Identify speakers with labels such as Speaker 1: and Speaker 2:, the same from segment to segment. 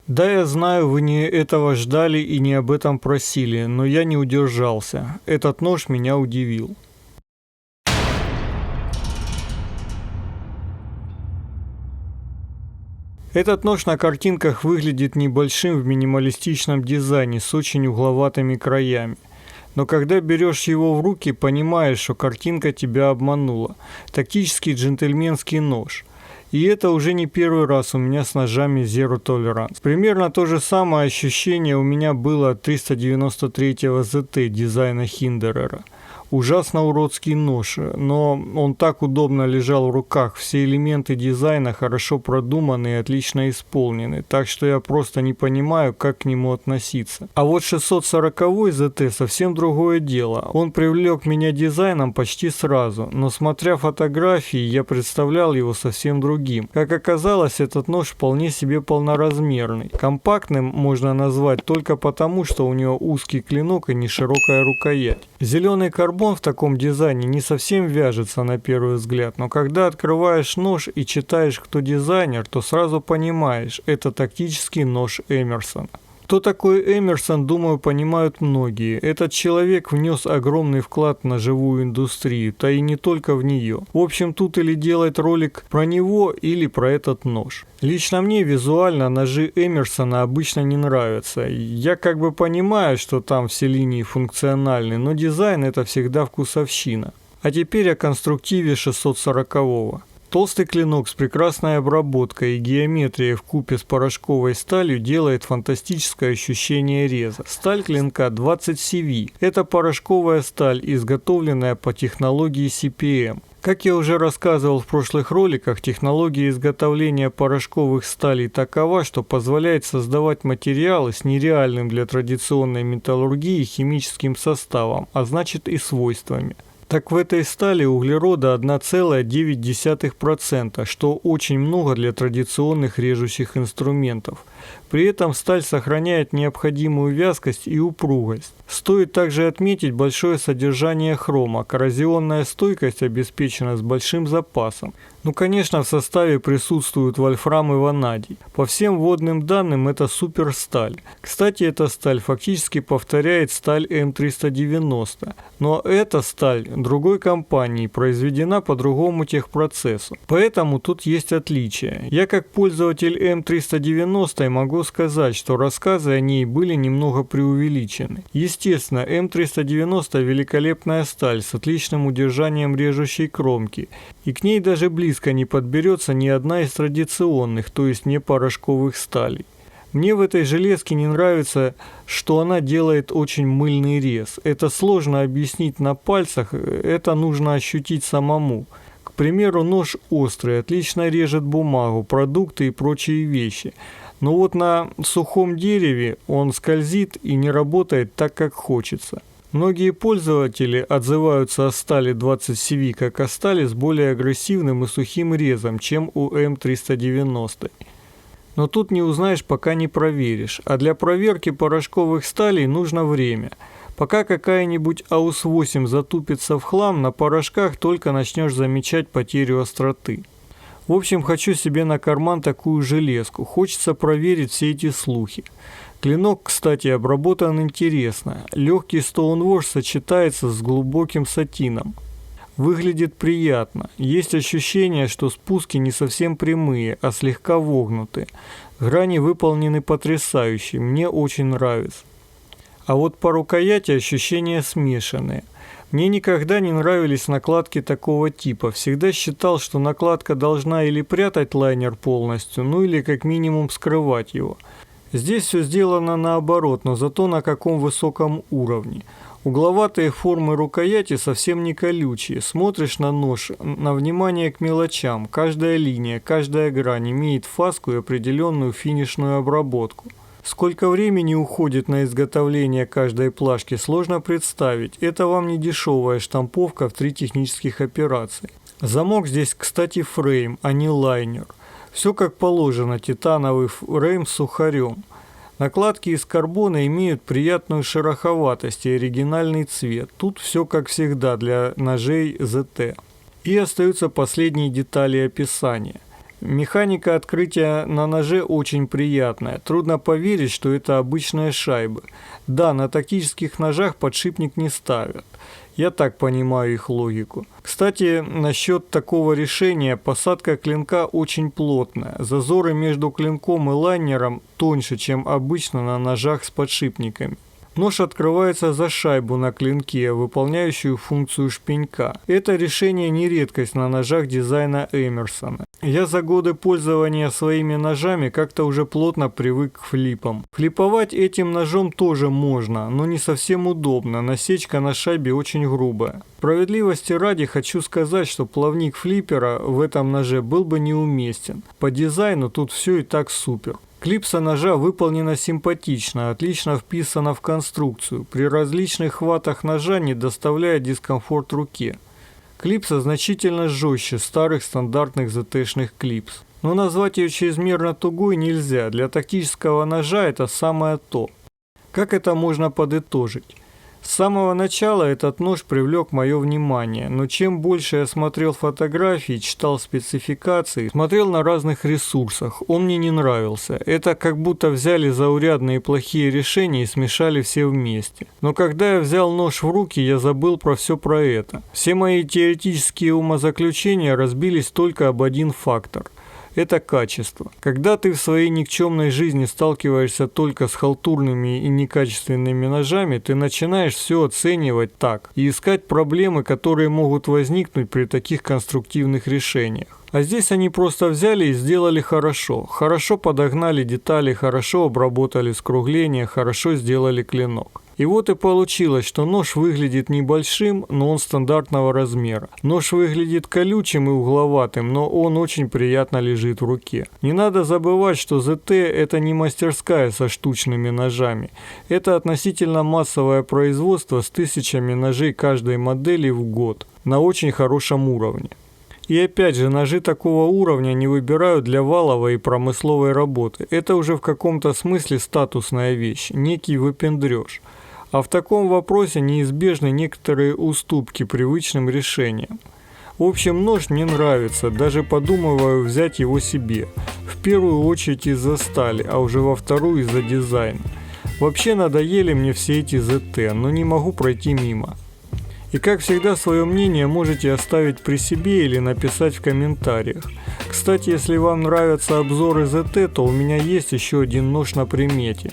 Speaker 1: Да, я знаю, вы не этого ждали и не об этом просили, но я не удержался. Этот нож меня удивил. Этот нож на картинках выглядит небольшим в минималистичном дизайне с очень угловатыми краями. Но когда берешь его в руки, понимаешь, что картинка тебя обманула. Тактический джентльменский нож. И это уже не первый раз у меня с ножами Zero Tolerance. Примерно то же самое ощущение у меня было от 393-го ZT дизайна Хиндерера. Ужасно уродский нож, но он так удобно лежал в руках, все элементы дизайна хорошо продуманы и отлично исполнены, так что я просто не понимаю, как к нему относиться. А вот 640-й ZT совсем другое дело, он привлек меня дизайном почти сразу, но смотря фотографии, я представлял его совсем другим. Как оказалось, этот нож вполне себе полноразмерный. Компактным можно назвать только потому, что у него узкий клинок и не широкая рукоять. Зеленый карбон в таком дизайне не совсем вяжется на первый взгляд, но когда открываешь нож и читаешь, кто дизайнер, то сразу понимаешь, это тактический нож Эмерсона. Кто такой Эмерсон, думаю, понимают многие. Этот человек внес огромный вклад в ножевую индустрию, да и не только в нее. В общем, тут или делать ролик про него, или про этот нож. Лично мне визуально ножи Эмерсона обычно не нравятся. Я как бы понимаю, что там все линии функциональны, но дизайн это всегда вкусовщина. А теперь о конструктиве 640-го. Толстый клинок с прекрасной обработкой и геометрией вкупе с порошковой сталью делает фантастическое ощущение реза. Сталь клинка 20 CV. Это порошковая сталь, изготовленная по технологии CPM. Как я уже рассказывал в прошлых роликах, технология изготовления порошковых сталей такова, что позволяет создавать материалы с нереальным для традиционной металлургии химическим составом, а значит и свойствами. Так в этой стали углерода 1,9%, что очень много для традиционных режущих инструментов. При этом сталь сохраняет необходимую вязкость и упругость. Стоит также отметить большое содержание хрома, коррозионная стойкость обеспечена с большим запасом. Ну, конечно, в составе присутствуют вольфрам и ванадий. По всем вводным данным это суперсталь. Кстати, эта сталь фактически повторяет сталь М390, но эта сталь другой компании произведена по другому техпроцессу. Поэтому тут есть отличия. Я как пользователь М390 могу сказать, что рассказы о ней были немного преувеличены. Естественно, М390 великолепная сталь с отличным удержанием режущей кромки, и к ней даже близко не подберется ни одна из традиционных, то есть не порошковых сталей. Мне в этой железке не нравится, что она делает очень мыльный рез. Это сложно объяснить на пальцах, это нужно ощутить самому. К примеру, нож острый, отлично режет бумагу, продукты и прочие вещи. Но вот на сухом дереве он скользит и не работает так, как хочется. Многие пользователи отзываются о стали 20 CV как о стали с более агрессивным и сухим резом, чем у М390. Но тут не узнаешь, пока не проверишь, а для проверки порошковых сталей нужно время. Пока какая-нибудь АУС-8 затупится в хлам, на порошках только начнешь замечать потерю остроты. В общем, хочу себе на карман такую железку, хочется проверить все эти слухи. Клинок, кстати, обработан интересно. Легкий стоунвош сочетается с глубоким сатином. Выглядит приятно. Есть ощущение, что спуски не совсем прямые, а слегка вогнуты. Грани выполнены потрясающе, мне очень нравится. А вот по рукояти ощущения смешанные. Мне никогда не нравились накладки такого типа. Всегда считал, что накладка должна или прятать лайнер полностью, ну или как минимум скрывать его. Здесь все сделано наоборот, но зато на каком высоком уровне. Угловатые формы рукояти совсем не колючие. Смотришь на нож, на внимание к мелочам. Каждая линия, каждая грань имеет фаску и определенную финишную обработку. Сколько времени уходит на изготовление каждой плашки, сложно представить. Это вам не дешевая штамповка в 3 технических операции. Замок здесь, кстати, фрейм, а не лайнер. Все как положено, титановый фрейм с сухарем. Накладки из карбона имеют приятную шероховатость и оригинальный цвет. Тут все как всегда для ножей ZT. И остаются последние детали описания. Механика открытия на ноже очень приятная. Трудно поверить, что это обычные шайбы. Да, на тактических ножах подшипник не ставят. Я так понимаю их логику. Кстати, насчет такого решения, посадка клинка очень плотная. Зазоры между клинком и лайнером тоньше, чем обычно на ножах с подшипниками. Нож открывается за шайбу на клинке, выполняющую функцию шпенька. Это решение не редкость на ножах дизайна Эмерсона. Я за годы пользования своими ножами как-то уже плотно привык к флипам. Флиповать этим ножом тоже можно, но не совсем удобно, насечка на шайбе очень грубая. Справедливости ради хочу сказать, что плавник флиппера в этом ноже был бы неуместен. По дизайну тут все и так супер. Клипса ножа выполнена симпатично, отлично вписана в конструкцию, при различных хватах ножа не доставляет дискомфорт руке. Клипса значительно жестче старых стандартных ЗТ-шных клипс. Но назвать ее чрезмерно тугой нельзя, для тактического ножа это самое то. Как это можно подытожить? С самого начала этот нож привлек мое внимание, но чем больше я смотрел фотографии, читал спецификации, смотрел на разных ресурсах, он мне не нравился. Это как будто взяли заурядные плохие решения и смешали все вместе. Но когда я взял нож в руки, я забыл про все про это. Все мои теоретические умозаключения разбились только об один фактор. Это качество. Когда ты в своей никчемной жизни сталкиваешься только с халтурными и некачественными ножами, ты начинаешь все оценивать так и искать проблемы, которые могут возникнуть при таких конструктивных решениях. А здесь они просто взяли и сделали хорошо. Хорошо подогнали детали, хорошо обработали скругление, хорошо сделали клинок. И вот и получилось, что нож выглядит небольшим, но он стандартного размера. Нож выглядит колючим и угловатым, но он очень приятно лежит в руке. Не надо забывать, что ЗТ это не мастерская со штучными ножами. Это относительно массовое производство с тысячами ножей каждой модели в год на очень хорошем уровне. И опять же, ножи такого уровня не выбирают для валовой и промысловой работы. Это уже в каком-то смысле статусная вещь, некий выпендрёж. А в таком вопросе неизбежны некоторые уступки привычным решениям. В общем, нож мне нравится, даже подумываю взять его себе. В первую очередь из-за стали, а уже во вторую из-за дизайна. Вообще надоели мне все эти ЗТ, но не могу пройти мимо. И как всегда, свое мнение можете оставить при себе или написать в комментариях. Кстати, если вам нравятся обзоры ЗТ, то у меня есть еще один нож на примете.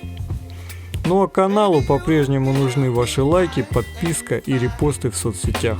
Speaker 1: Ну а каналу по-прежнему нужны ваши лайки, подписка и репосты в соцсетях.